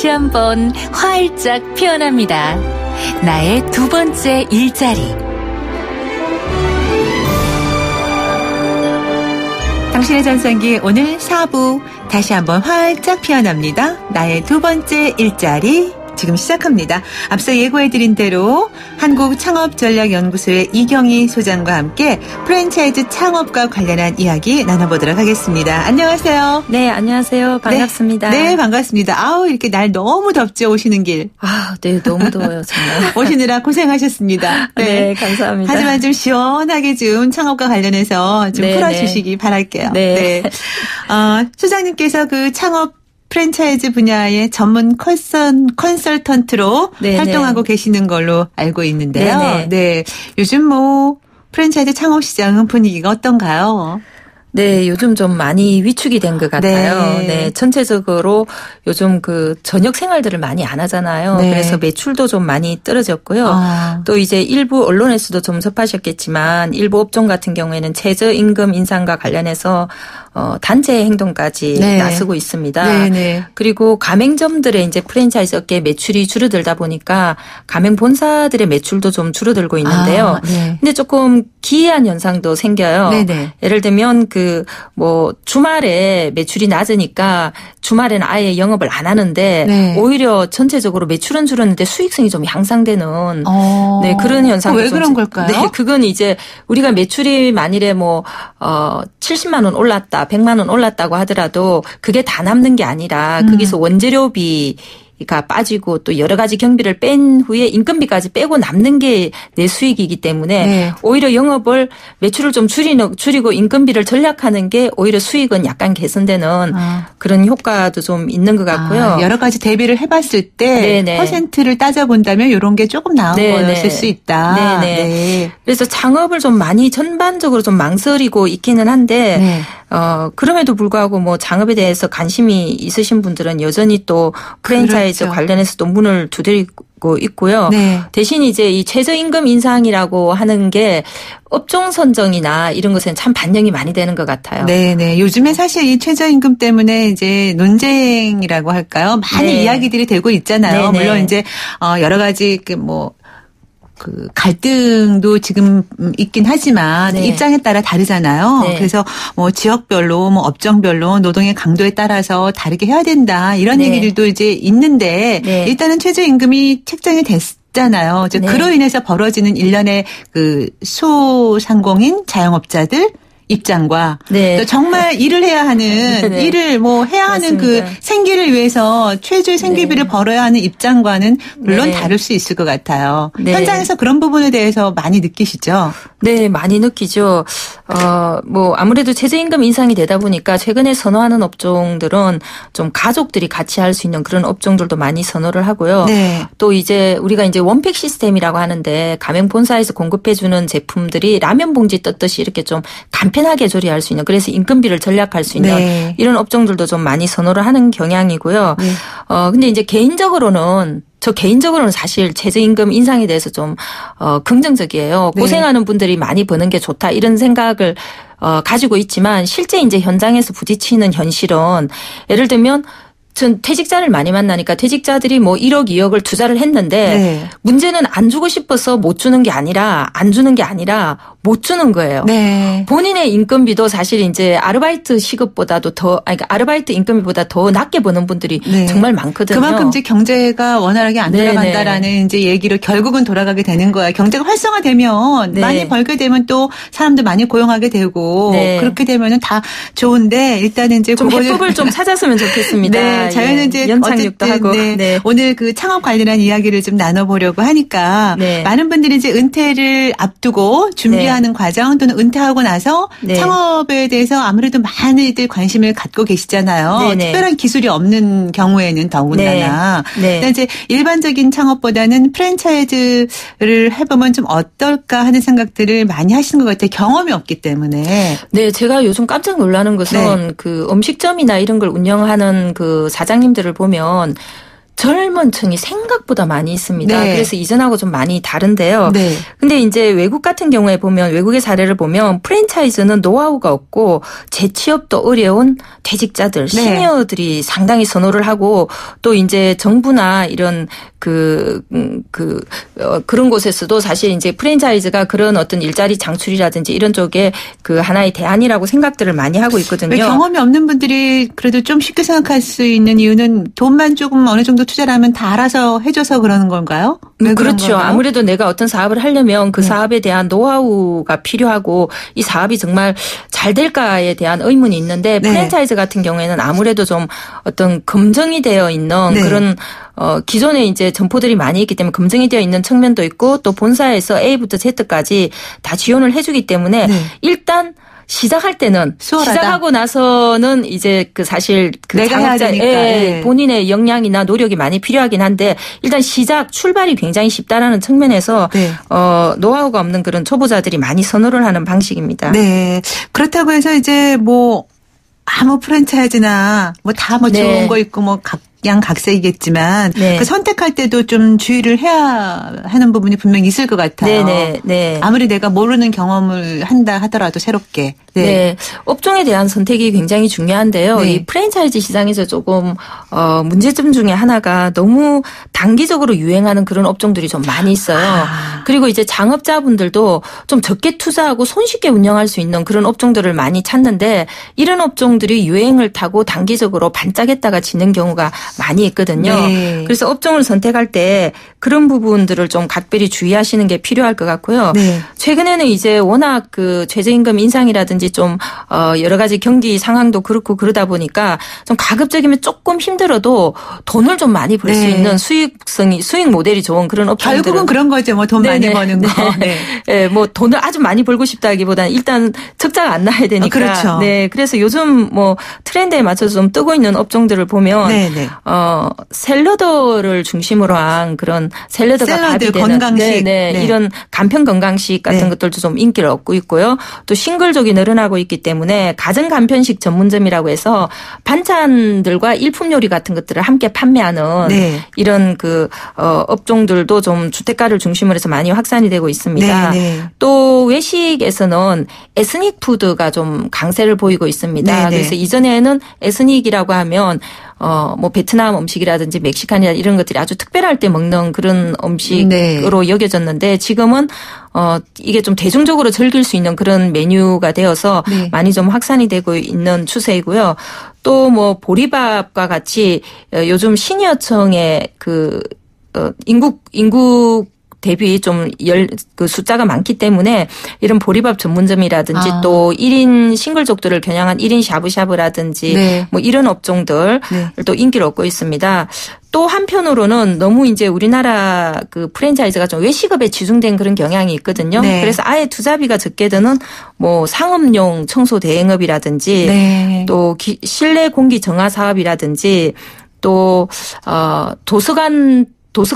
다시 한번 활짝 피어납니다. 나의 두 번째 일자리. 당신의 전성기 오늘 4부 다시 한번 활짝 피어납니다. 나의 두 번째 일자리 지금 시작합니다. 앞서 예고해드린 대로 한국창업전략연구소의 이경희 소장과 함께 프랜차이즈 창업과 관련한 이야기 나눠보도록 하겠습니다. 안녕하세요. 네, 안녕하세요. 반갑습니다. 네, 반갑습니다. 아우, 이렇게 날 너무 덥죠, 오시는 길. 아, 네, 너무 더워요, 정말. 오시느라 고생하셨습니다. 네, 감사합니다. 하지만 좀 시원하게 좀 창업과 관련해서 좀 풀어주시기 바랄게요. 네. 소장님께서 그 창업 프랜차이즈 분야의 전문 컨설턴트로 활동하고 계시는 걸로 알고 있는데요. 네네. 네. 요즘 뭐 프랜차이즈 창업 시장은 분위기가 어떤가요? 네, 요즘 좀 많이 위축이 된 것 같아요. 네, 전체적으로 요즘 그 저녁 생활들을 많이 안 하잖아요. 네. 그래서 매출도 좀 많이 떨어졌고요. 또 이제 일부 언론에서도 좀 접하셨겠지만 일부 업종 같은 경우에는 최저임금 인상과 관련해서 단체 행동까지 나서고 있습니다. 네. 그리고 가맹점들의 이제 프랜차이즈 업계 매출이 줄어들다 보니까 가맹 본사들의 매출도 좀 줄어들고 있는데요. 근데 조금 기이한 현상도 생겨요. 예를 들면 주말에 매출이 낮으니까 주말에는 아예 영업을 안 하는데 오히려 전체적으로 매출은 줄었는데 수익성이 좀 향상되는 그런 현상도 왜 그런 걸까요? 네, 그건 이제 우리가 매출이 만일에 70만 원 올랐다, 100만 원 올랐다고 하더라도 그게 다 남는 게 아니라 거기서 원재료비가 빠지고 또 여러 가지 경비를 뺀 후에 인건비까지 빼고 남는 게 내 수익이기 때문에 오히려 영업을 매출을 좀 줄이고 인건비를 절약하는 게 오히려 수익은 약간 개선되는 그런 효과도 좀 있는 것 같고요. 여러 가지 대비를 해봤을 때 퍼센트를 따져본다면 이런 게 조금 나은 거였을 수 있다. 그래서 창업을 좀 많이 전반적으로 좀 망설이고 있기는 한데 그럼에도 불구하고 창업에 대해서 관심이 있으신 분들은 여전히 또 프랜차이즈 관련해서 또 문을 두드리고 있고요. 대신 이제 이 최저임금 인상이라고 하는 게 업종 선정이나 이런 것에는 참 반영이 많이 되는 것 같아요. 네. 요즘에 사실 이 최저임금 때문에 이제 논쟁이라고 할까요? 많이 이야기들이 되고 있잖아요. 물론 이제 여러 가지 갈등도 지금 있긴 하지만 입장에 따라 다르잖아요. 그래서 지역별로 업종별로 노동의 강도에 따라서 다르게 해야 된다 이런 얘기들도 이제 있는데 일단은 최저임금이 책정이 됐잖아요. 그로 인해서 벌어지는 일련의 그 소상공인 자영업자들 입장과 또 정말 일을 해야 하는 일을 해야 하는 그 생계를 위해서 최저의 생계비를 벌어야 하는 입장과는 물론 다를 수 있을 것 같아요. 현장에서 그런 부분에 대해서 많이 느끼시죠? 네, 많이 느끼죠. 아무래도 최저임금 인상이 되다 보니까 최근에 선호하는 업종들은 좀 가족들이 같이 할 수 있는 그런 업종들도 많이 선호를 하고요. 또 이제 우리가 이제 원팩 시스템이라고 하는데 가맹 본사에서 공급해주는 제품들이 라면 봉지 떴듯이 이렇게 좀 간편하게 조리할 수 있는 그래서 인건비를 절약할 수 있는 이런 업종들도 좀 많이 선호를 하는 경향이고요. 근데 이제 개인적으로는 사실 최저임금 인상에 대해서 좀 긍정적이에요. 고생하는 분들이 많이 버는 게 좋다 이런 생각을 가지고 있지만 실제 이제 현장에서 부딪히는 현실은 예를 들면 전 퇴직자를 많이 만나니까 퇴직자들이 1억, 2억을 투자를 했는데 문제는 안 주고 싶어서 못 주는 게 아니라 안 주는 게 아니라 못 주는 거예요. 본인의 인건비도 사실 이제 아르바이트 시급보다도 아르바이트 인건비보다 더 낮게 버는 분들이 정말 많거든요. 그만큼 이제 경제가 원활하게 안 돌아간다라는 이제 얘기로 결국은 돌아가게 되는 거예요. 경제가 활성화되면 많이 벌게 되면 또 사람들 많이 고용하게 되고 그렇게 되면은 다 좋은데 일단은 이제 좀 해법을 좀 찾았으면 좋겠습니다. 저희는 이제 연착륙도 하고 오늘 그 창업 관련한 이야기를 좀 나눠보려고 하니까 많은 분들이 이제 은퇴를 앞두고 준비하는 과정 또는 은퇴하고 나서 창업에 대해서 아무래도 많이들 관심을 갖고 계시잖아요. 특별한 기술이 없는 경우에는 더군다나. 근데 이제 일반적인 창업보다는 프랜차이즈를 해보면 좀 어떨까 하는 생각들을 많이 하시는 것 같아요. 경험이 없기 때문에. 네, 제가 요즘 깜짝 놀라는 것은 그 음식점이나 이런 걸 운영하는 그 사장님들을 보면 젊은 층이 생각보다 많이 있습니다. 네. 그래서 이전하고 좀 많이 다른데요. 네. 근데 이제 외국 같은 경우에 보면 외국의 사례를 보면 프랜차이즈는 노하우가 없고 재취업도 어려운 퇴직자들, 네. 시니어들이 상당히 선호를 하고 또 이제 정부나 이런 그런 곳에서도 사실 이제 프랜차이즈가 그런 어떤 일자리 창출이라든지 이런 쪽에 그 하나의 대안이라고 생각들을 많이 하고 있거든요. 경험이 없는 분들이 그래도 좀 쉽게 생각할 수 있는 이유는 돈만 조금 어느 정도 투자를 하면 다 알아서 해줘서 그러는 건가요? 그렇죠. 건가요? 아무래도 내가 어떤 사업을 하려면 그 사업에 대한 노하우가 필요하고 이 사업이 정말 잘 될까에 대한 의문이 있는데 프랜차이즈 같은 경우에는 아무래도 좀 어떤 검증이 되어 있는 그런 기존에 이제 점포들이 많이 있기 때문에 검증이 되어 있는 측면도 있고 또 본사에서 A부터 Z까지 다 지원을 해주기 때문에 일단 시작할 때는 수월하다. 시작하고 나서는 이제 그 사실 그 작업자의 본인의 역량이나 노력이 많이 필요하긴 한데 일단 출발이 굉장히 쉽다라는 측면에서 노하우가 없는 그런 초보자들이 많이 선호를 하는 방식입니다. 네. 그렇다고 해서 이제 뭐 아무 프랜차이즈나 뭐 다 뭐 좋은 거 있고 뭐 각양각색이겠지만 그 선택할 때도 좀 주의를 해야 하는 부분이 분명히 있을 것 같아요. 네. 아무리 내가 모르는 경험을 한다 하더라도 새롭게. 네. 업종에 대한 선택이 굉장히 중요한데요. 이 프랜차이즈 시장에서 조금 문제점 중에 하나가 너무 단기적으로 유행하는 그런 업종들이 좀 많이 있어요. 그리고 이제 장업자분들도 좀 적게 투자하고 손쉽게 운영할 수 있는 그런 업종들을 많이 찾는데 이런 업종들이 유행을 타고 단기적으로 반짝했다가 지는 경우가 많이 있거든요. 그래서 업종을 선택할 때 그런 부분들을 좀 각별히 주의하시는 게 필요할 것 같고요. 최근에는 이제 워낙 그 최저임금 인상이라든지 좀 여러 가지 경기 상황도 그렇고 그러다 보니까 좀 가급적이면 조금 힘들어도 돈을 좀 많이 벌 수 있는 수익 모델이 좋은 그런 업종들. 결국은 그런 거죠. 뭐 돈 많이 버는 거. 뭐 돈을 아주 많이 벌고 싶다기보다는 일단 적자가 안 나야 되니까. 그렇죠. 그래서 요즘 뭐 트렌드에 맞춰서 좀 뜨고 있는 업종들을 보면 샐러드를 중심으로 한 그런 샐러드 건강식 이런 간편 건강식 같은 것들도 좀 인기를 얻고 있고요. 또 싱글족이 늘어나고 있기 때문에 가정 간편식 전문점이라고 해서 반찬들과 일품 요리 같은 것들을 함께 판매하는 이런 그 업종들도 좀 주택가를 중심으로 해서 많이 확산이 되고 있습니다. 또 외식에서는 에스닉 푸드가 좀 강세를 보이고 있습니다. 그래서 이전에는 에스닉이라고 하면 뭐 베트남 음식이라든지 멕시칸이나 이런 것들이 아주 특별할 때 먹는 그런 음식으로 여겨졌는데 지금은 이게 좀 대중적으로 즐길 수 있는 그런 메뉴가 되어서 많이 좀 확산이 되고 있는 추세이고요. 또 뭐 보리밥과 같이 요즘 시니어층의 그 인구 대비 좀 그 숫자가 많기 때문에 이런 보리밥 전문점이라든지 또 1인 싱글족들을 겨냥한 1인 샤브샤브라든지 뭐 이런 업종들 또 인기를 얻고 있습니다. 또 한편으로는 너무 이제 우리나라 그 프랜차이즈가 좀 외식업에 치중된 그런 경향이 있거든요. 그래서 아예 투자비가 적게 드는 뭐 상업용 청소 대행업이라든지 또 실내 공기 정화 사업이라든지 또 도서관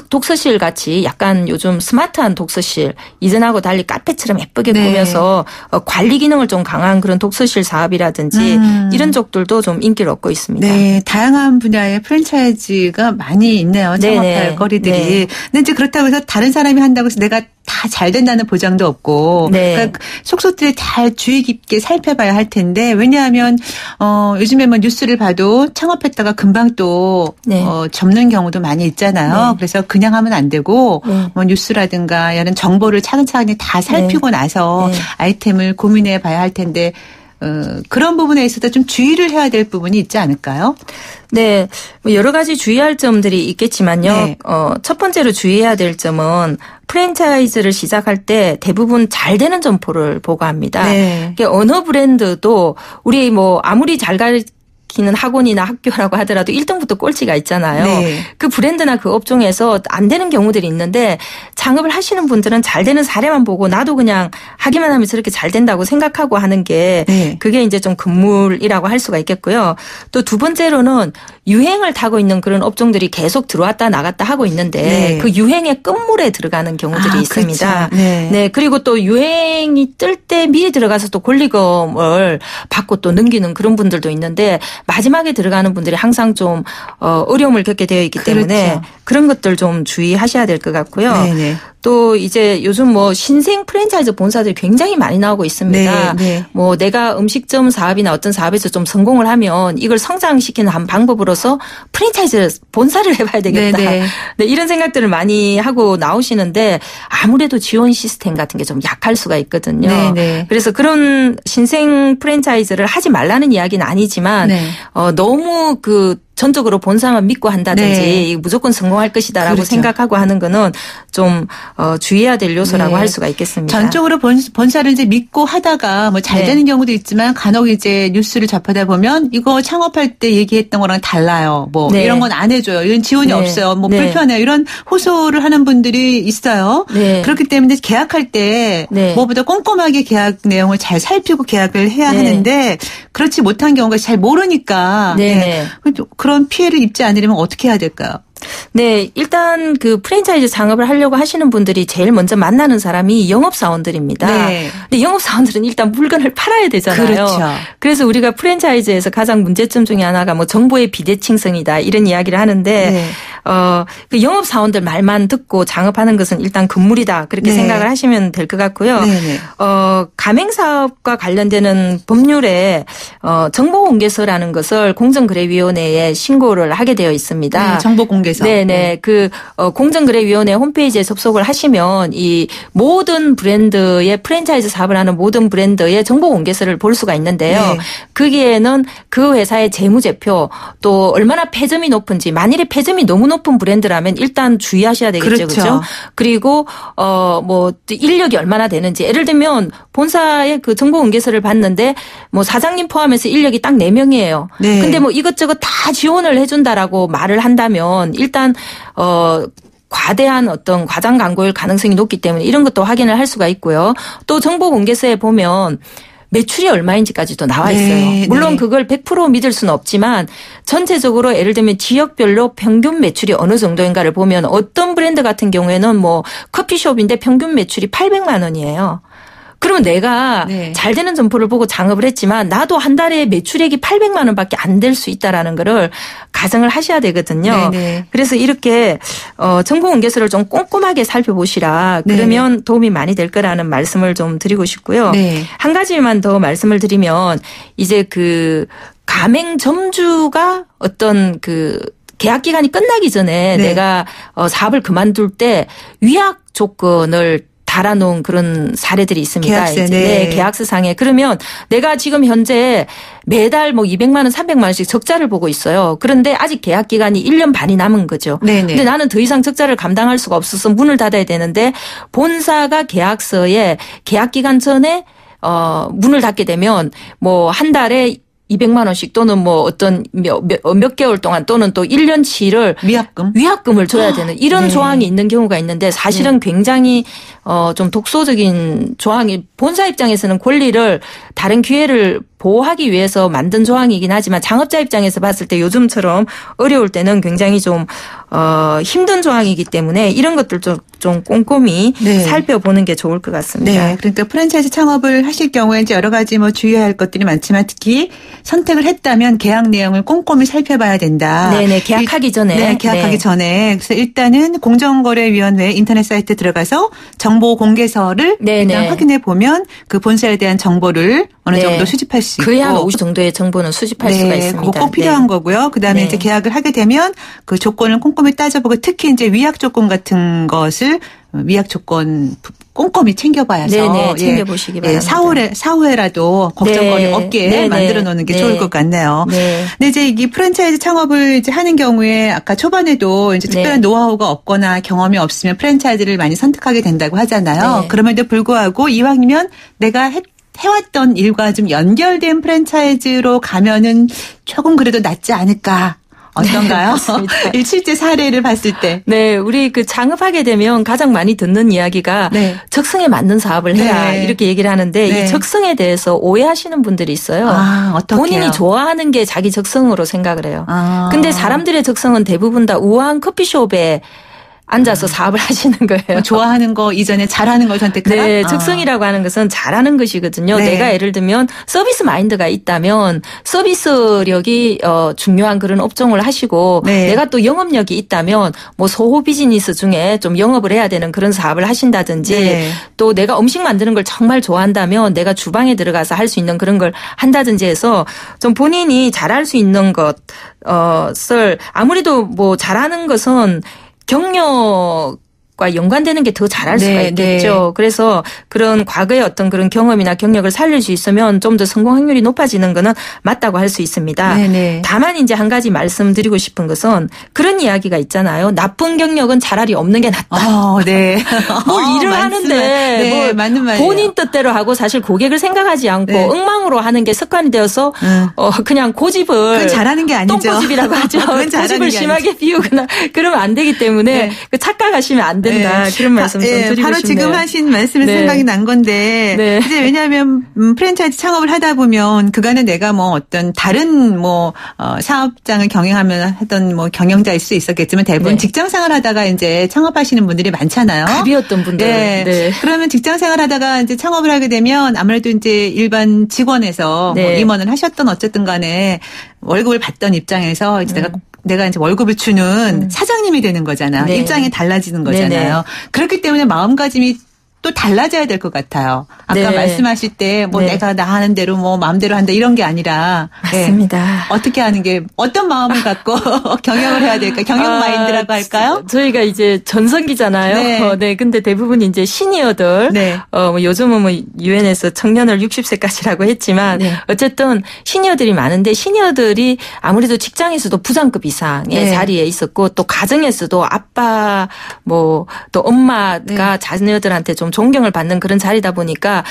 독서실 같이 약간 요즘 스마트한 독서실 이전하고 달리 카페처럼 예쁘게 꾸며서 관리 기능을 좀 강한 그런 독서실 사업이라든지 이런 쪽들도 좀 인기를 얻고 있습니다. 네, 다양한 분야의 프랜차이즈가 많이 있네요. 창업할 거리들이. 근데 이제 그렇다고 해서 다른 사람이 한다고 해서 내가 다 잘 된다는 보장도 없고 그러니까 속속들이 잘 주의 깊게 살펴봐야 할 텐데 왜냐하면 요즘에 뭐 뉴스를 봐도 창업했다가 금방 또 접는 경우도 많이 있잖아요. 그래서 그냥 하면 안 되고 뭐 뉴스라든가 이런 정보를 차근차근히 다 살피고 나서 아이템을 고민해 봐야 할 텐데 그런 부분에 있어서 좀 주의를 해야 될 부분이 있지 않을까요? 네. 여러 가지 주의할 점들이 있겠지만요. 첫 번째로 주의해야 될 점은 프랜차이즈를 시작할 때 대부분 잘 되는 점포를 보고합니다. 그러니까 어느 브랜드도 우리 뭐 아무리 잘 가르치는 학원이나 학교라고 하더라도 1등부터 꼴찌가 있잖아요. 그 브랜드나 그 업종에서 안 되는 경우들이 있는데 창업을 하시는 분들은 잘 되는 사례만 보고 나도 그냥 하기만 하면 저렇게 잘 된다고 생각하고 하는 게 그게 이제 좀 금물이라고 할 수가 있겠고요. 또 두 번째로는 유행을 타고 있는 그런 업종들이 계속 들어왔다 나갔다 하고 있는데 그 유행의 끝물에 들어가는 경우들이 있습니다. 그렇죠. 그리고 또 유행이 뜰 때 미리 들어가서 또 권리금을 받고 또 넘기는 그런 분들도 있는데 마지막에 들어가는 분들이 항상 좀 어려움을 겪게 되어 있기 때문에 그렇죠. 그런 것들 좀 주의하셔야 될 것 같고요. 네네. 또 이제 요즘 뭐 신생 프랜차이즈 본사들이 굉장히 많이 나오고 있습니다. 네. 뭐 내가 음식점 사업이나 어떤 사업에서 좀 성공을 하면 이걸 성장시키는 한 방법으로서 프랜차이즈 본사를 해봐야 되겠다. 네, 이런 생각들을 많이 하고 나오시는데 아무래도 지원 시스템 같은 게 좀 약할 수가 있거든요. 네네. 그래서 그런 신생 프랜차이즈를 하지 말라는 이야기는 아니지만 너무 전적으로 본사만 믿고 한다든지 무조건 성공할 것이다라고 그렇죠. 생각하고 하는 거는 좀 주의해야 될 요소라고 할 수가 있겠습니다. 전적으로 본사를 이제 믿고 하다가 뭐 잘 되는 경우도 있지만 간혹 이제 뉴스를 접하다 보면 이거 창업할 때 얘기했던 거랑 달라요. 뭐 이런 건 안 해줘요. 이런 지원이 없어요. 뭐 불편해요. 이런 호소를 하는 분들이 있어요. 그렇기 때문에 계약할 때 무엇보다 꼼꼼하게 계약 내용을 잘 살피고 계약을 해야 하는데 그렇지 못한 경우가 잘 모르니까 그런 피해를 입지 않으려면 어떻게 해야 될까요? 네, 일단 그 프랜차이즈 창업을 하려고 하시는 분들이 제일 먼저 만나는 사람이 영업사원들입니다. 근데 영업사원들은 일단 물건을 팔아야 되잖아요. 그렇죠. 그래서 우리가 프랜차이즈에서 가장 문제점 중에 하나가 뭐 정보의 비대칭성이다 이런 이야기를 하는데 그 영업사원들 말만 듣고 창업하는 것은 일단 금물이다 그렇게 생각을 하시면 될 것 같고요. 가맹사업과 관련되는 법률에 정보공개서라는 것을 공정거래위원회에 신고를 하게 되어 있습니다. 정보공개서. 네네. 그 공정거래위원회 홈페이지에 접속을 하시면 이 모든 브랜드의 프랜차이즈 사업을 하는 모든 브랜드의 정보공개서를 볼 수가 있는데요. 거기에는 그 회사의 재무제표 또 얼마나 패점이 높은지 만일에 패점이 너무 높은 브랜드라면 일단 주의하셔야 되겠죠. 그렇죠. 그리고 뭐 인력이 얼마나 되는지 예를 들면 본사의 그 정보공개서를 봤는데 뭐 사장님 포함해서 인력이 딱 4명이에요. 근데 뭐 이것저것 다 지원을 해준다라고 말을 한다면 일단 과대한 어떤 과장 광고일 가능성이 높기 때문에 이런 것도 확인을 할 수가 있고요. 또 정보공개서에 보면 매출이 얼마인지까지도 나와 있어요. 물론 그걸 100% 믿을 수는 없지만 전체적으로 예를 들면 지역별로 평균 매출이 어느 정도인가를 보면 어떤 브랜드 같은 경우에는 뭐 커피숍인데 평균 매출이 800만 원이에요. 그러면 내가 잘 되는 점포를 보고 창업을 했지만 나도 한 달에 매출액이 800만 원밖에 안 될 수 있다라는 거를 가정을 하셔야 되거든요. 그래서 이렇게 정보공개서를 좀 꼼꼼하게 살펴보시라. 그러면 도움이 많이 될 거라는 말씀을 좀 드리고 싶고요. 한 가지만 더 말씀을 드리면 이제 그 가맹점주가 어떤 그 계약 기간이 끝나기 전에 내가 사업을 그만둘 때 위약 조건을 달아놓은 그런 사례들이 있습니다. 계약서상에. 그러면 내가 지금 현재 매달 뭐 200만 원, 300만 원씩 적자를 보고 있어요. 그런데 아직 계약 기간이 1년 반이 남은 거죠. 근데 나는 더 이상 적자를 감당할 수가 없어서 문을 닫아야 되는데 본사가 계약서에 계약 기간 전에 문을 닫게 되면 뭐 한 달에 200만 원씩 또는 뭐 어떤 몇 개월 동안 또는 또 1년치를 위약금을 줘야 되는 이런 조항이 있는 경우가 있는데 사실은 굉장히 좀 독소적인 조항이 본사 입장에서는 권리를 다른 기회를 보호하기 위해서 만든 조항이긴 하지만 창업자 입장에서 봤을 때 요즘처럼 어려울 때는 굉장히 좀 힘든 조항이기 때문에 이런 것들 좀 꼼꼼히 살펴보는 게 좋을 것 같습니다. 그러니까 프랜차이즈 창업을 하실 경우에 이제 여러 가지 뭐 주의해야 할 것들이 많지만 특히 선택을 했다면 계약 내용을 꼼꼼히 살펴봐야 된다. 계약하기 전에. 계약하기 전에. 그래서 일단은 공정거래위원회 인터넷 사이트에 들어가서 정보공개서를 일단 확인해 보면 그 본사에 대한 정보를 어느 정도 수집할 수 있고. 거의 한 50 정도의 정보는 수집할 수가 있습니다. 그거 꼭 필요한 거고요. 그다음에 이제 계약을 하게 되면 그 조건을 꼼꼼히 따져보고 특히 이제 위약 조건 같은 것을 위약 조건 꼼꼼히 챙겨봐야죠. 챙겨보시기 바랍니다. 4호에라도 걱정거리 없게 만들어 놓는 게 좋을 것 같네요. 근데 이제 이 프랜차이즈 창업을 이제 하는 경우에 아까 초반에도 이제 특별한 노하우가 없거나 경험이 없으면 프랜차이즈를 많이 선택하게 된다고 하잖아요. 그럼에도 불구하고 이왕이면 내가 해왔던 일과 좀 연결된 프랜차이즈로 가면은 조금 그래도 낫지 않을까. 어떤가요? 실제 사례를 봤을 때. 우리 그 창업하게 되면 가장 많이 듣는 이야기가 적성에 맞는 사업을 해라 이렇게 얘기를 하는데 이 적성에 대해서 오해하시는 분들이 있어요. 어떡해요? 본인이 좋아하는 게 자기 적성으로 생각을 해요. 근데 사람들의 적성은 대부분 다 우아한 커피숍에 앉아서 사업을 하시는 거예요. 좋아하는 거 이전에 잘하는 걸 선택하라? 네. 적성이라고 하는 것은 잘하는 것이거든요. 네. 내가 예를 들면 서비스 마인드가 있다면 서비스력이 중요한 그런 업종을 하시고 네. 내가 또 영업력이 있다면 뭐 소호 비즈니스 중에 좀 영업을 해야 되는 그런 사업을 하신다든지 네. 또 내가 음식 만드는 걸 정말 좋아한다면 내가 주방에 들어가서 할 수 있는 그런 걸 한다든지 해서 좀 본인이 잘할 수 있는 것을 아무래도 뭐 잘하는 것은 경력과 연관되는 게 더 잘할 수가 있겠죠. 네. 그래서 그런 과거의 어떤 그런 경험이나 경력을 살릴 수 있으면 좀 더 성공 확률이 높아지는 거는 맞다고 할 수 있습니다. 네네. 다만 이제 한 가지 말씀드리고 싶은 것은 그런 이야기가 있잖아요. 나쁜 경력은 차라리 없는 게 낫다. 네. 뭘 일을 하는데 네, 뭘 맞는 말이에요. 본인 뜻대로 하고 사실 고객을 생각하지 않고 네. 엉망으로 하는 게 습관이 되어서 그냥 고집을 그건 잘하는 게 아니죠. 똥고집이라고 하죠. 고집을 심하게 피우거나 그러면 안 되기 때문에 네. 착각하시면 안 된다. 네. 그런 말씀 좀 드리고 바로 싶네요. 지금 하신 말씀이 네. 생각이 난 건데 네. 이제 왜냐하면 프랜차이즈 창업을 하다 보면 그간에 내가 뭐 어떤 다른 뭐 사업장을 경영하면 하던 뭐 경영자일 수 있었겠지만 대부분 네. 직장생활 하다가 이제 창업하시는 분들이 많잖아요. 갑이었던 분들. 네. 네. 그러면 직장생활 하다가 이제 창업을 하게 되면 아무래도 이제 일반 직원에서 네. 뭐 임원을 하셨던 어쨌든 간에 월급을 받던 입장에서 이제 내가 이제 월급을 주는 사장님이 되는 거잖아요. 네. 입장이 달라지는 거잖아요. 네네. 그렇기 때문에 마음가짐이 또 달라져야 될 것 같아요. 아까 네. 말씀하실 때 뭐 네. 내가 나 하는 대로 뭐 마음대로 한다 이런 게 아니라 맞습니다. 네. 어떻게 하는 게 어떤 마음을 갖고 경영을 해야 될까? 경영 마인드라고 할까요? 저희가 이제 전성기잖아요. 네. 네. 근데 대부분 이제 시니어들 네. 뭐 요즘은 뭐 유엔에서 청년을 60세까지라고 했지만 네. 어쨌든 시니어들이 많은데 시니어들이 아무래도 직장에서도 부장급 이상의 네. 자리에 있었고 또 가정에서도 아빠 뭐 또 엄마가 네. 자녀들한테 좀 존경을 받는 그런 자리다 보니까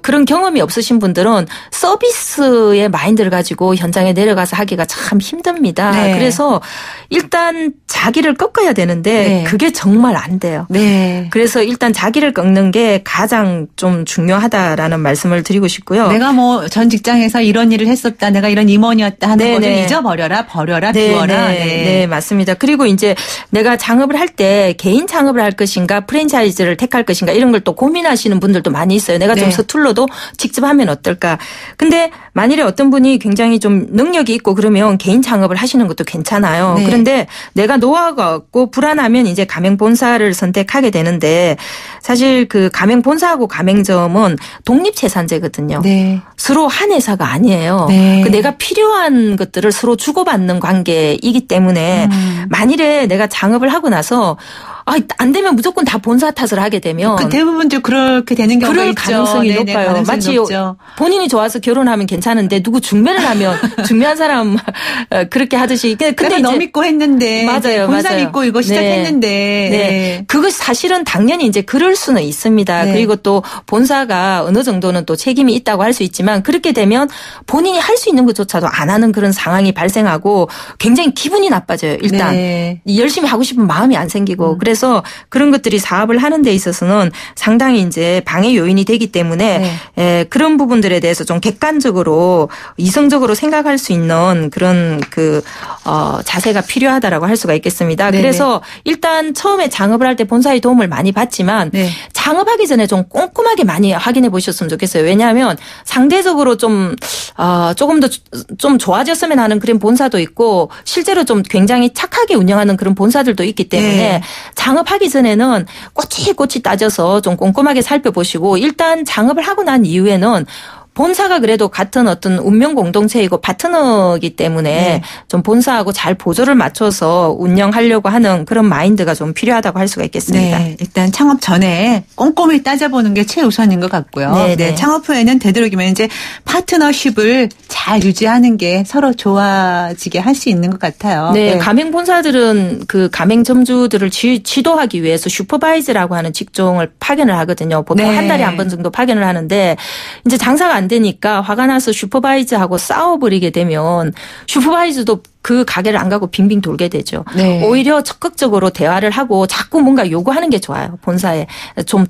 그런 경험이 없으신 분들은 서비스의 마인드를 가지고 현장에 내려가서 하기가 참 힘듭니다. 네. 그래서 일단 자기를 꺾어야 되는데 네. 그게 정말 안 돼요. 네. 그래서 일단 자기를 꺾는 게 가장 좀 중요하다라는 말씀을 드리고 싶고요. 내가 뭐 전 직장에서 이런 일을 했었다. 내가 이런 임원이었다 하는 것을 잊어버려라. 버려라. 비워라. 네. 네, 맞습니다. 그리고 이제 내가 창업을 할 때 개인 창업을 할 것인가 프랜차이즈를 택할 것인가 이런 걸 또 고민하시는 분들도 많이 있어요. 내가 좀 서툴러도 직접 하면 어떨까. 근데 만일에 어떤 분이 굉장히 좀 능력이 있고 그러면 개인 창업을 하시는 것도 괜찮아요. 네. 그런데 내가 노하우가 없고 불안하면 이제 가맹 본사를 선택하게 되는데 사실 그 가맹 본사하고 가맹점은 독립재산제거든요. 네. 서로 한 회사가 아니에요. 네. 그 내가 필요한 것들을 서로 주고받는 관계이기 때문에 만일에 내가 창업을 하고 나서 안 되면 무조건 다 본사 탓을 하게 되면 그 대부분 좀 그렇게 되는 경우가 그럴 있죠. 가능성이 네네, 높아요. 가능성이 마치 높죠. 본인이 좋아서 결혼하면 괜찮은데 누구 중매를 하면 중매한 사람 그렇게 하듯이. 근데 내가 너 믿고 했는데 맞아요, 본사 맞아요. 믿고 이거 시작했는데 네. 그것이 사실은 당연히 이제 그럴 수는 있습니다. 네. 그리고 또 본사가 어느 정도는 또 책임이 있다고 할 수 있지만 그렇게 되면 본인이 할 수 있는 것조차도 안 하는 그런 상황이 발생하고 굉장히 기분이 나빠져요. 일단 네. 열심히 하고 싶은 마음이 안 생기고 그래서 그런 것들이 사업을 하는 데 있어서는 상당히 이제 방해 요인이 되기 때문에 그런 부분들에 대해서 좀 객관적으로 이성적으로 생각할 수 있는 그런 자세가 필요하다라고 할 수가 있겠습니다. 네네. 그래서 일단 처음에 창업을 할 때 본사의 도움을 많이 받지만 네. 창업하기 전에 좀 꼼꼼하게 많이 확인해 보셨으면 좋겠어요. 왜냐하면 상대적으로 조금 더 좀 좋아졌으면 하는 그런 본사도 있고 실제로 좀 굉장히 착하게 운영하는 그런 본사들도 있기 때문에 네. 창업하기 전에는 꼬치꼬치 따져서 좀 꼼꼼하게 살펴보시고 일단 창업을 하고 난 이후에는 본사가 그래도 같은 어떤 운명 공동체이고 파트너이기 때문에 네. 좀 본사하고 잘 보조를 맞춰서 운영하려고 하는 그런 마인드가 좀 필요하다고 할 수가 있겠습니다. 네, 일단 창업 전에 꼼꼼히 따져보는 게 최우선인 것 같고요. 네, 네, 창업 후에는 되도록이면 이제 파트너십을 잘 유지하는 게 서로 좋아지게 할 수 있는 것 같아요. 네, 네. 가맹 본사들은 그 가맹점주들을 지도하기 위해서 슈퍼바이저라고 하는 직종을 파견을 하거든요. 보통 네. 한 달에 한 번 정도 파견을 하는데 이제 장사가 안 되니까 화가 나서 슈퍼바이저하고 싸워버리게 되면 슈퍼바이저도 그 가게를 안 가고 빙빙 돌게 되죠. 네. 오히려 적극적으로 대화를 하고 자꾸 뭔가 요구하는 게 좋아요. 본사에 좀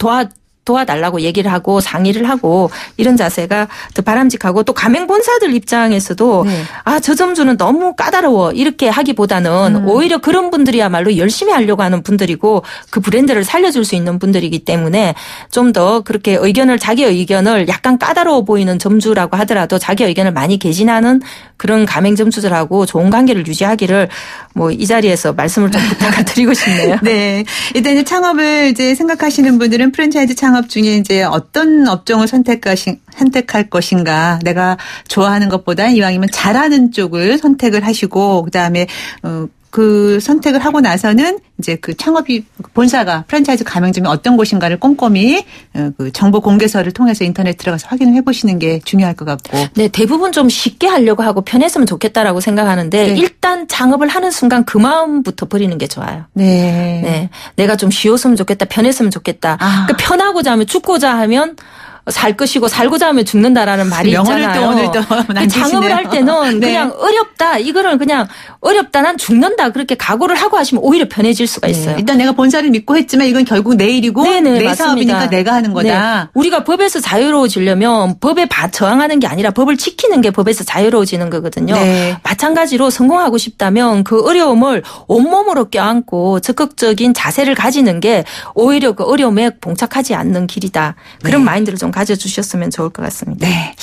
도와달라고 얘기를 하고 상의를 하고 이런 자세가 더 바람직하고 또 가맹본사들 입장에서도 네. 저 점주는 너무 까다로워 이렇게 하기보다는 오히려 그런 분들이야말로 열심히 하려고 하는 분들이고 그 브랜드를 살려줄 수 있는 분들이기 때문에 좀 더 그렇게 자기 의견을 약간 까다로워 보이는 점주라고 하더라도 자기 의견을 많이 개진하는 그런 가맹점주들하고 좋은 관계를 유지하기를 이 자리에서 말씀을 좀 부탁을 드리고 싶네요. 네. 일단 이제 창업을 이제 생각하시는 분들은 프랜차이즈 창업 중에 이제 어떤 업종을 선택할 것인가. 내가 좋아하는 것보다 이왕이면 잘하는 쪽을 선택을 하시고 그다음에 그 선택을 하고 나서는 이제 그 창업이 본사가 프랜차이즈 가맹점이 어떤 곳인가를 꼼꼼히 그 정보 공개서를 통해서 인터넷 들어가서 확인을 해보시는 게 중요할 것 같고. 네, 대부분 좀 쉽게 하려고 하고 편했으면 좋겠다라고 생각하는데 네. 일단 창업을 하는 순간 그 마음부터 버리는 게 좋아요. 네. 네, 내가 좀 쉬웠으면 좋겠다, 편했으면 좋겠다. 그러니까 편하고자 하면 죽고자 하면 살 것이고 살고자 하면 죽는다라는 말이 있잖아요. 오늘 또 창업을 할 때는 네. 그냥 어렵다. 이거를 그냥 어렵다. 난 죽는다. 그렇게 각오를 하고 하시면 오히려 편해질 수가 있어요. 네. 일단 내가 본사를 믿고 했지만 이건 결국 내 일이고 네네, 내 맞습니다. 사업이니까 내가 하는 거다. 네. 우리가 법에서 자유로워지려면 법에 저항하는 게 아니라 법을 지키는 게 법에서 자유로워지는 거거든요. 네. 마찬가지로 성공하고 싶다면 그 어려움을 온몸으로 껴안고 적극적인 자세를 가지는 게 오히려 그 어려움에 봉착하지 않는 길이다. 그런 네. 마인드를 좀 가져주셨으면 좋을 것 같습니다. 네.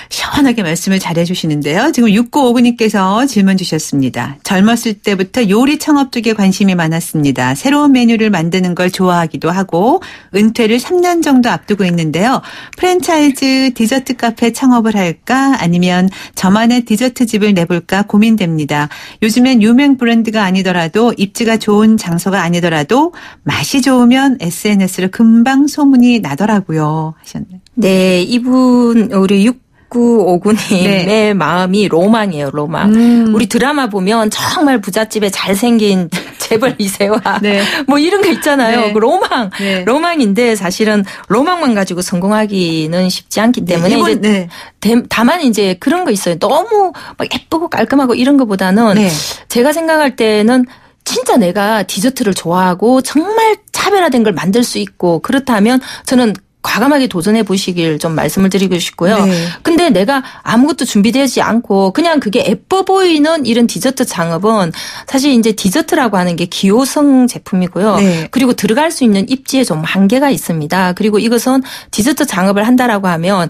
시원하게 말씀을 잘해 주시는데요. 지금 6959님께서 질문 주셨습니다. 젊었을 때부터 요리 창업 쪽에 관심이 많았습니다. 새로운 메뉴를 만드는 걸 좋아하기도 하고 은퇴를 3년 정도 앞두고 있는데요. 프랜차이즈 디저트 카페 창업을 할까 아니면 저만의 디저트 집을 내볼까 고민됩니다. 요즘엔 유명 브랜드가 아니더라도 입지가 좋은 장소가 아니더라도 맛이 좋으면 SNS로 금방 소문이 나더라고요. 하셨네요. 네, 이분 우리 6959님의 네. 마음이 로망이에요. 로망. 우리 드라마 보면 정말 부잣집에 잘생긴 재벌 2세와 네. 이런 거 있잖아요. 네. 그 로망. 네. 로망인데 사실은 로망만 가지고 성공하기는 쉽지 않기 때문에 네. 이제 다만 이제 그런 거 있어요. 너무 예쁘고 깔끔하고 이런 거보다는 네. 제가 생각할 때는 진짜 내가 디저트를 좋아하고 정말 차별화된 걸 만들 수 있고 그렇다면 저는 과감하게 도전해 보시길 좀 말씀을 드리고 싶고요. 네. 근데 내가 아무것도 준비되지 않고 그냥 그게 예뻐 보이는 이런 디저트 창업은 사실 이제 디저트라고 하는 게 기호성 제품이고요. 네. 그리고 들어갈 수 있는 입지에 좀 한계가 있습니다. 그리고 이것은 디저트 창업을 한다라고 하면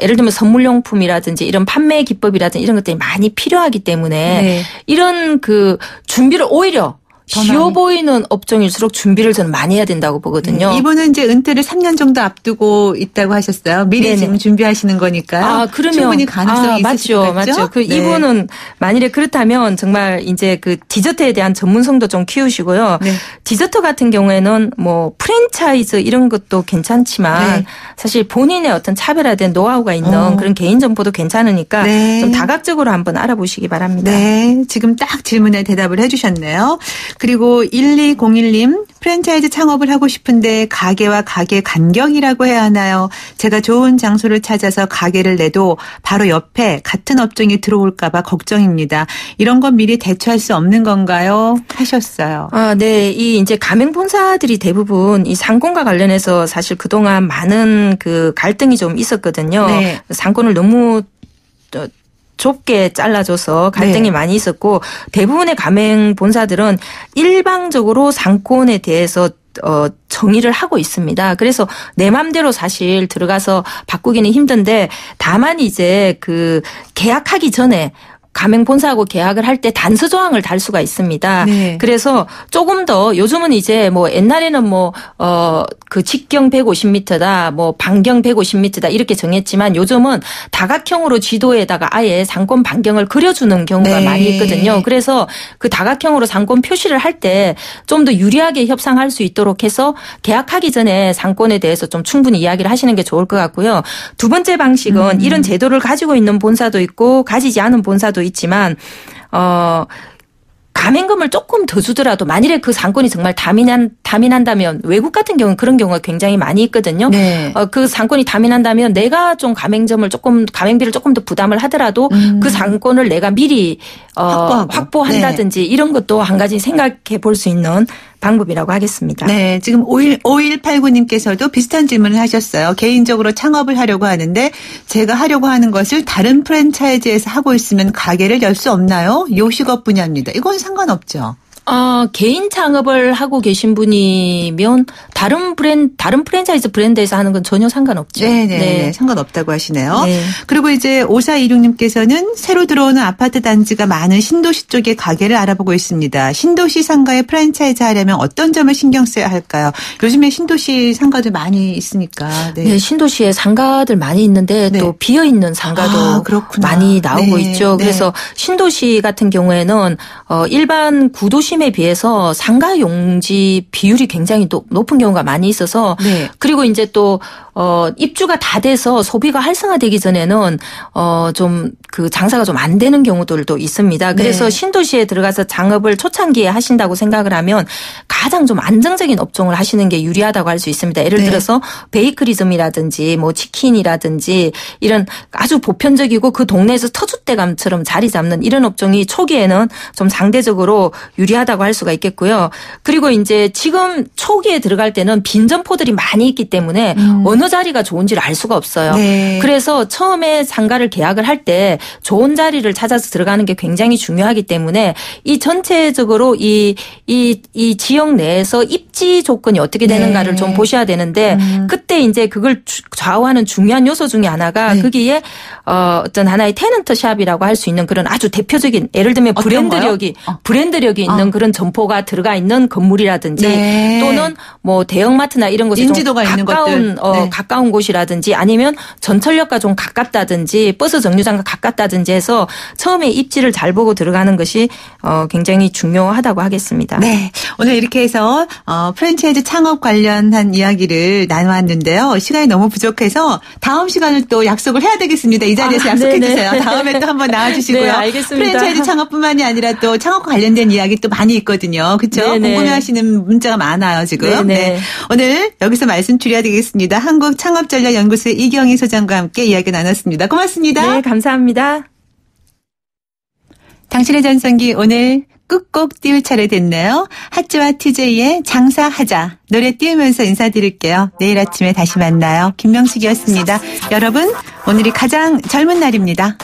예를 들면 선물용품이라든지 이런 판매 기법이라든지 이런 것들이 많이 필요하기 때문에 네. 이런 그 준비를 오히려 쉬워 보이는 업종일수록 준비를 저는 많이 해야 된다고 보거든요. 이분은 이제 은퇴를 3년 정도 앞두고 있다고 하셨어요. 미리 네네. 지금 준비하시는 거니까요. 그러면 충분히 가능성이 있으실 것 같죠? 맞죠. 네. 이분은 만일에 그렇다면 정말 이제 그 디저트에 대한 전문성도 좀 키우시고요. 네. 디저트 같은 경우에는 프랜차이즈 이런 것도 괜찮지만 네. 사실 본인의 어떤 차별화된 노하우가 있는 그런 개인 정보도 괜찮으니까 네. 좀 다각적으로 한번 알아보시기 바랍니다. 네, 지금 딱 질문에 대답을 해주셨네요. 그리고 1201님 프랜차이즈 창업을 하고 싶은데 가게와 가게 간격이라고 해야 하나요? 제가 좋은 장소를 찾아서 가게를 내도 바로 옆에 같은 업종이 들어올까 봐 걱정입니다. 이런 건 미리 대처할 수 없는 건가요? 하셨어요. 네. 이 이제 가맹본사들이 대부분 이 상권과 관련해서 사실 그동안 많은 그 갈등이 좀 있었거든요. 네. 상권을 너무 좁게 잘라줘서 갈등이 네. 많이 있었고 대부분의 가맹 본사들은 일방적으로 상권에 대해서 정의를 하고 있습니다. 그래서 내 맘대로 사실 들어가서 바꾸기는 힘든데 다만 이제 그 계약하기 전에 가맹 본사하고 계약을 할 때 단서 조항을 달 수가 있습니다. 네. 그래서 조금 더 요즘은 이제 옛날에는 그 직경 150m다, 반경 150m다 이렇게 정했지만 요즘은 다각형으로 지도에다가 아예 상권 반경을 그려주는 경우가 네. 많이 있거든요. 그래서 그 다각형으로 상권 표시를 할 때 좀 더 유리하게 협상할 수 있도록 해서 계약하기 전에 상권에 대해서 좀 충분히 이야기를 하시는 게 좋을 것 같고요. 두 번째 방식은 이런 제도를 가지고 있는 본사도 있고 가지지 않은 본사도 있지만 가맹금을 조금 더 주더라도 만일에 그 상권이 정말 다민한다면 외국 같은 경우는 그런 경우가 굉장히 많이 있거든요. 네. 그 상권이 다민한다면 내가 좀 가맹비를 조금 더 부담을 하더라도 그 상권을 내가 미리 확보한다든지 네. 이런 것도 한 가지 생각해 볼 수 있는 방법이라고 하겠습니다. 네. 지금 5189님께서도 비슷한 질문을 하셨어요. 개인적으로 창업을 하려고 하는데 제가 하려고 하는 것을 다른 프랜차이즈에서 하고 있으면 가게를 열 수 없나요? 요식업 분야입니다. 이건 상관없죠. 개인 창업을 하고 계신 분이면 다른 프랜차이즈 브랜드에서 하는 건 전혀 상관없죠. 네네. 네. 상관없다고 하시네요. 네. 그리고 이제 5426님께서는 새로 들어오는 아파트 단지가 많은 신도시 쪽에 가게를 알아보고 있습니다. 신도시 상가에 프랜차이즈 하려면 어떤 점을 신경 써야 할까요? 요즘에 신도시 상가들 많이 있으니까. 네. 네, 신도시에 상가들 많이 있는데 네. 또 비어있는 상가도 많이 나오고 네. 있죠. 네. 그래서 신도시 같은 경우에는 일반 구도시 에 비해서 상가 용지 비율이 굉장히 높은 경우가 많이 있어서 네. 그리고 이제 또 입주가 다 돼서 소비가 활성화되기 전에는 좀 그 장사가 좀 안 되는 경우들도 있습니다. 그래서 네. 신도시에 들어가서 창업을 초창기에 하신다고 생각을 하면 가장 좀 안정적인 업종을 하시는 게 유리하다고 할 수 있습니다. 예를 네. 들어서 베이커리즘이라든지 뭐 치킨이라든지 이런 아주 보편적이고 그 동네에서 터줏대감처럼 자리 잡는 이런 업종이 초기에는 좀 상대적으로 유리하다고 할 수가 있겠고요. 그리고 이제 지금 초기에 들어갈 때는 빈 점포들이 많이 있기 때문에 어느 자리가 좋은지를 알 수가 없어요. 네. 그래서 처음에 상가를 계약을 할 때 좋은 자리를 찾아서 들어가는 게 굉장히 중요하기 때문에 이 전체적으로 이 지역 내에서 입지 조건이 어떻게 되는가를 네. 좀 보셔야 되는데 그때 이제 그걸 좌우하는 중요한 요소 중에 하나가 네. 거기에 어떤 하나의 테넌트 샵이라고 할 수 있는 그런 아주 대표적인 예를 들면 브랜드력이 있는 그런 점포가 들어가 있는 건물이라든지 네. 또는 뭐 대형마트나 이런 곳에 인지도가 좀 가까운 곳이라든지 아니면 전철역과 좀 가깝다든지 버스 정류장과 가깝다든지 해서 처음에 입지를 잘 보고 들어가는 것이 굉장히 중요하다고 하겠습니다. 네, 오늘 이렇게 해서 프랜차이즈 창업 관련한 이야기를 나눠왔는데요. 시간이 너무 부족해서 다음 시간을 또 약속을 해야 되겠습니다. 이 자리에서 약속해 주세요. 다음에 또 한번 나와주시고요. 네, 알겠습니다. 프랜차이즈 창업뿐만이 아니라 또 창업과 관련된 이야기 또 많이 있거든요. 그렇죠? 궁금해하시는 문자가 많아요 지금. 네. 오늘 여기서 말씀 드려야 되겠습니다. 한국창업전략연구소의 이경희 소장과 함께 이야기 나눴습니다. 고맙습니다. 네, 감사합니다. 당신의 전성기 오늘 끝곡 띄울 차례 됐네요. 핫즈와 TJ의 장사하자 노래 띄우면서 인사드릴게요. 내일 아침에 다시 만나요. 김명숙이었습니다. 여러분 오늘이 가장 젊은 날입니다.